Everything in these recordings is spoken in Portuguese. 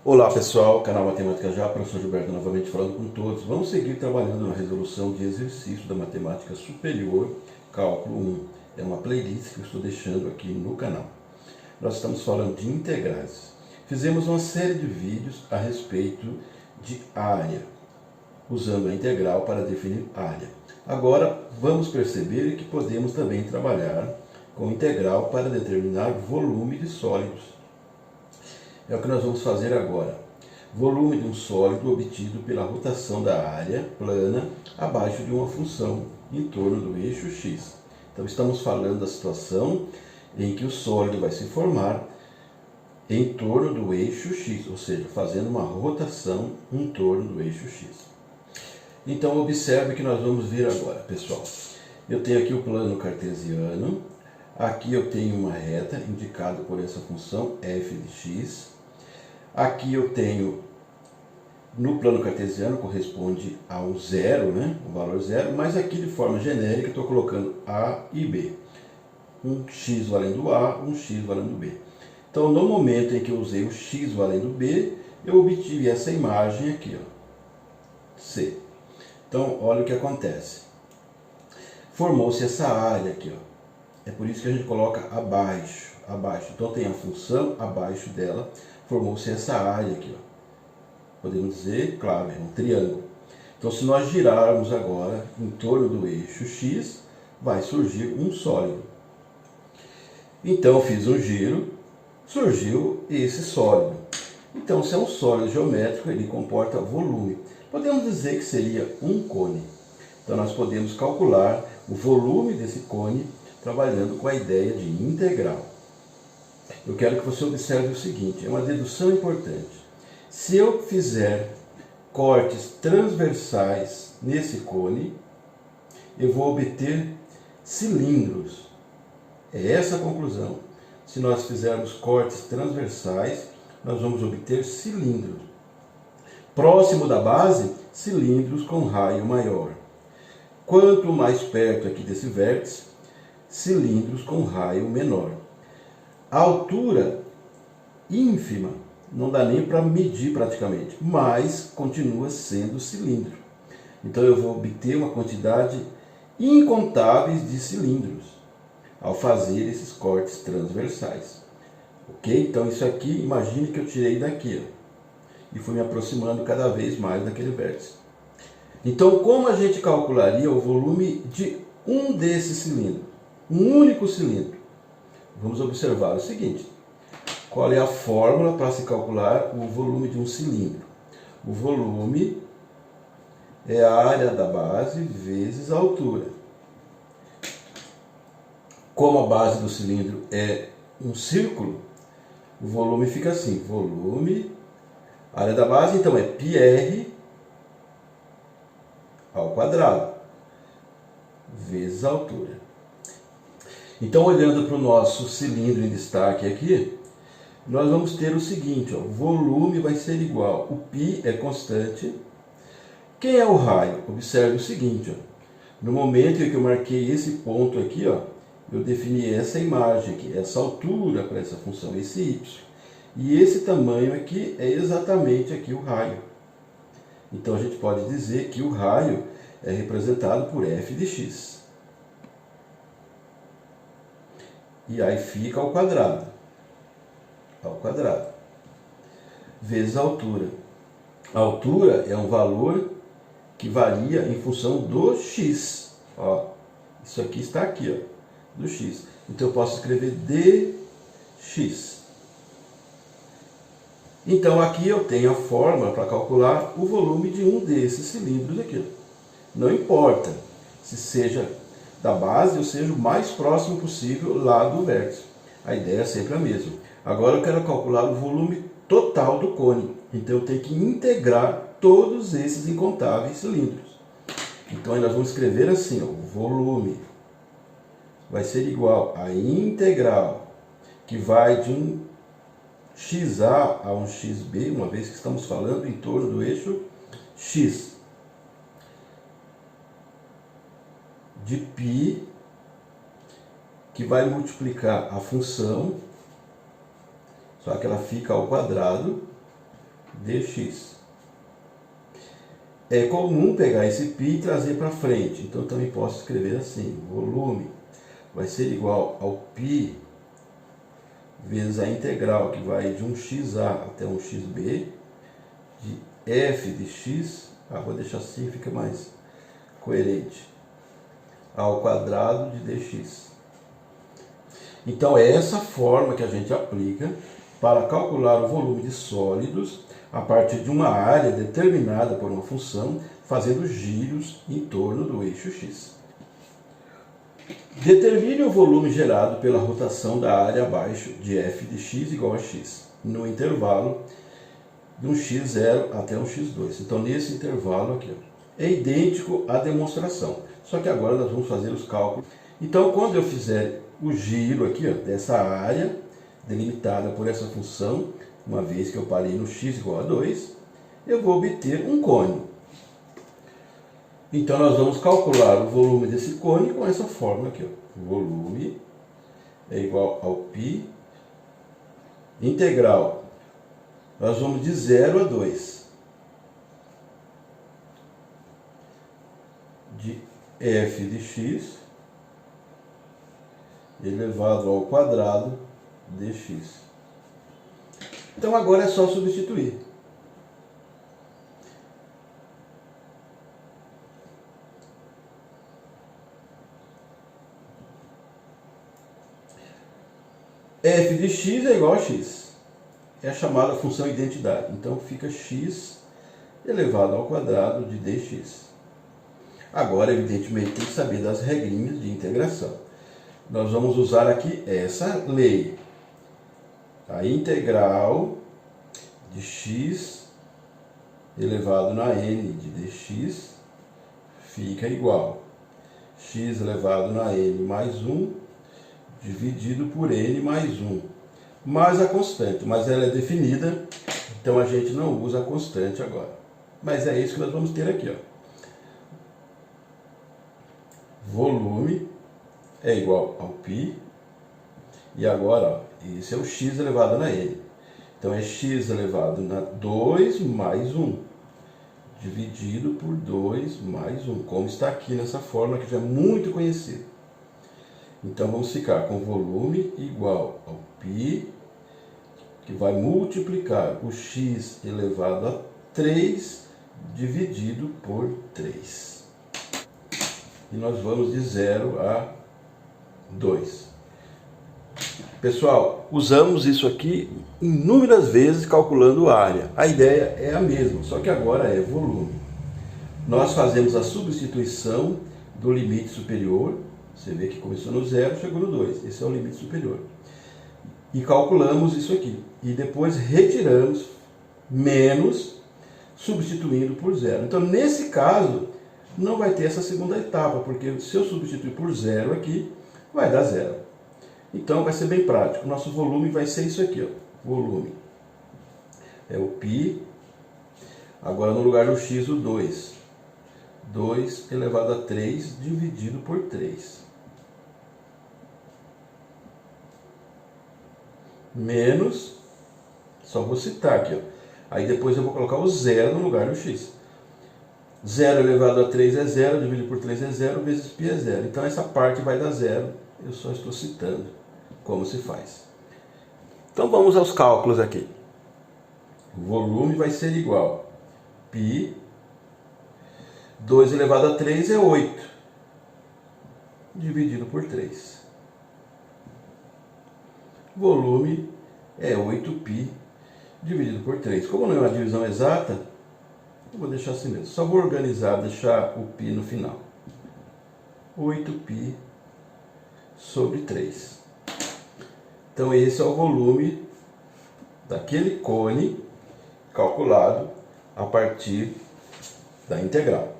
Olá pessoal, canal Matemática Já, professor Gilberto novamente falando com todos. Vamos seguir trabalhando na resolução de exercício da Matemática Superior, Cálculo 1. É uma playlist que eu estou deixando aqui no canal. Nós estamos falando de integrais. Fizemos uma série de vídeos a respeito de área, usando a integral para definir área. Agora vamos perceber que podemos também trabalhar com integral para determinar volume de sólidos. É o que nós vamos fazer agora. Volume de um sólido obtido pela rotação da área plana abaixo de uma função em torno do eixo x. Então estamos falando da situação em que o sólido vai se formar em torno do eixo x, ou seja, fazendo uma rotação em torno do eixo x. Então observe que nós vamos ver agora, pessoal. Eu tenho aqui o plano cartesiano, aqui eu tenho uma reta indicada por essa função f de x. Aqui eu tenho, no plano cartesiano, corresponde ao zero, né? O valor zero, mas aqui de forma genérica estou colocando A e B. Um x valendo A, um x valendo B. Então, no momento em que eu usei o x valendo B, eu obtive essa imagem aqui, ó, C. Então, olha o que acontece. Formou-se essa área aqui, ó. É por isso que a gente coloca abaixo. Então, tem a função abaixo dela. Formou-se essa área aqui, ó. Podemos dizer, claro, é um triângulo. Então, se nós girarmos agora em torno do eixo x, vai surgir um sólido. Então, eu fiz um giro, surgiu esse sólido. Então, se é um sólido geométrico, ele comporta volume. Podemos dizer que seria um cone. Então, nós podemos calcular o volume desse cone trabalhando com a ideia de integral. Eu quero que você observe o seguinte, é uma dedução importante. Se eu fizer cortes transversais nesse cone, eu vou obter cilindros. É essa a conclusão. Se nós fizermos cortes transversais, nós vamos obter cilindros. Próximo da base, cilindros com raio maior. Quanto mais perto aqui desse vértice, cilindros com raio menor. A altura ínfima não dá nem para medir praticamente, mas continua sendo cilindro. Então eu vou obter uma quantidade incontáveis de cilindros ao fazer esses cortes transversais. Ok? Então isso aqui, imagine que eu tirei daqui, ó, e fui me aproximando cada vez mais daquele vértice. Então, como a gente calcularia o volume de um desses cilindros? Um único cilindro. Vamos observar o seguinte, qual é a fórmula para se calcular o volume de um cilindro? O volume é a área da base vezes a altura. Como a base do cilindro é um círculo, o volume fica assim, volume, a área da base então é πr ao quadrado, vezes a altura. Então, olhando para o nosso cilindro em destaque aqui, nós vamos ter o seguinte, ó, o volume vai ser igual, o π é constante. Quem é o raio? Observe o seguinte, ó, no momento em que eu marquei esse ponto aqui, ó, eu defini essa imagem aqui, essa altura para essa função, esse y. E esse tamanho aqui é exatamente aqui o raio. Então, a gente pode dizer que o raio é representado por f de x. E aí fica ao quadrado, vezes a altura. A altura é um valor que varia em função do x. Ó, isso aqui está aqui, ó, do x. Então eu posso escrever dx. Então aqui eu tenho a fórmula para calcular o volume de um desses cilindros aqui. Não importa se seja da base, ou seja, o mais próximo possível lá do vértice. A ideia é sempre a mesma. Agora eu quero calcular o volume total do cone. Então eu tenho que integrar todos esses incontáveis cilindros. Então aí nós vamos escrever assim, ó, o volume vai ser igual a integral, que vai de um xa a um xb, uma vez que estamos falando em torno do eixo x, de π, que vai multiplicar a função, só que ela fica ao quadrado, dx. É comum pegar esse π e trazer para frente, então também posso escrever assim, volume vai ser igual ao π vezes a integral, que vai de 1xa até 1xb, de f de x, vou deixar assim, fica mais coerente, ao quadrado de dx. Então é essa forma que a gente aplica para calcular o volume de sólidos a partir de uma área determinada por uma função, fazendo giros em torno do eixo x. Determine o volume gerado pela rotação da área abaixo de f de x igual a x, no intervalo de um x0 até um x2. Então, nesse intervalo aqui, é idêntico à demonstração, só que agora nós vamos fazer os cálculos. Então, quando eu fizer o giro aqui, dessa área delimitada por essa função, uma vez que eu parei no x igual a 2, eu vou obter um cone. Então, nós vamos calcular o volume desse cone com essa fórmula aqui. O volume é igual ao π integral. Nós vamos de 0 a 2 de f de x elevado ao quadrado dx. Então, agora é só substituir. F de x é igual a x. É a chamada função identidade. Então, fica x elevado ao quadrado de dx. Agora, evidentemente, tem que saber das regrinhas de integração. Nós vamos usar aqui essa lei. A integral de x elevado na n de dx fica igual a x elevado na n mais 1 dividido por n mais 1, mais a constante, mas ela é definida, então a gente não usa a constante agora. Mas é isso que nós vamos ter aqui. Volume é igual ao π, e agora, esse é o x elevado na n. Então é x elevado na 2 mais 1, dividido por 2 mais 1, como está aqui nessa fórmula que já é muito conhecida. Então vamos ficar com volume igual ao π, que vai multiplicar o x elevado a 3 dividido por 3. E nós vamos de 0 a 2. Pessoal, usamos isso aqui inúmeras vezes calculando a área. A ideia é a mesma, só que agora é volume. Nós fazemos a substituição do limite superior. Você vê que começou no 0, chegou no 2. Esse é o limite superior. E calculamos isso aqui. E depois retiramos menos, substituindo por 0. Então, nesse caso, não vai ter essa segunda etapa, porque se eu substituir por 0 aqui, vai dar 0. Então, vai ser bem prático. Nosso volume vai ser isso aqui. Volume é o π. Agora, no lugar do x, o 2. 2 elevado a 3 dividido por 3. Menos, só vou citar aqui, aí depois eu vou colocar o 0 no lugar do x. 0 elevado a 3 é 0, dividido por 3 é 0, vezes π é 0. Então essa parte vai dar 0, eu só estou citando como se faz. Então vamos aos cálculos aqui. O volume vai ser igual a π, 2 elevado a 3 é 8, dividido por 3. Volume é 8π dividido por 3. Como não é uma divisão exata, eu vou deixar assim mesmo. Só vou organizar, deixar o π no final. 8π sobre 3. Então esse é o volume daquele cone calculado a partir da integral.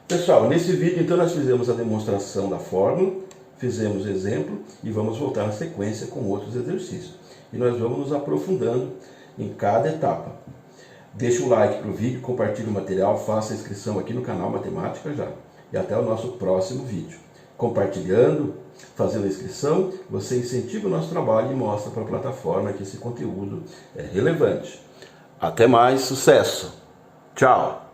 Pessoal, nesse vídeo então nós fizemos a demonstração da fórmula, fizemos exemplo e vamos voltar na sequência com outros exercícios. E nós vamos nos aprofundando em cada etapa. Deixe um like para o vídeo, compartilhe o material, faça a inscrição aqui no canal Matemática Já. E até o nosso próximo vídeo. Compartilhando, fazendo a inscrição, você incentiva o nosso trabalho e mostra para a plataforma que esse conteúdo é relevante. Até mais, sucesso! Tchau!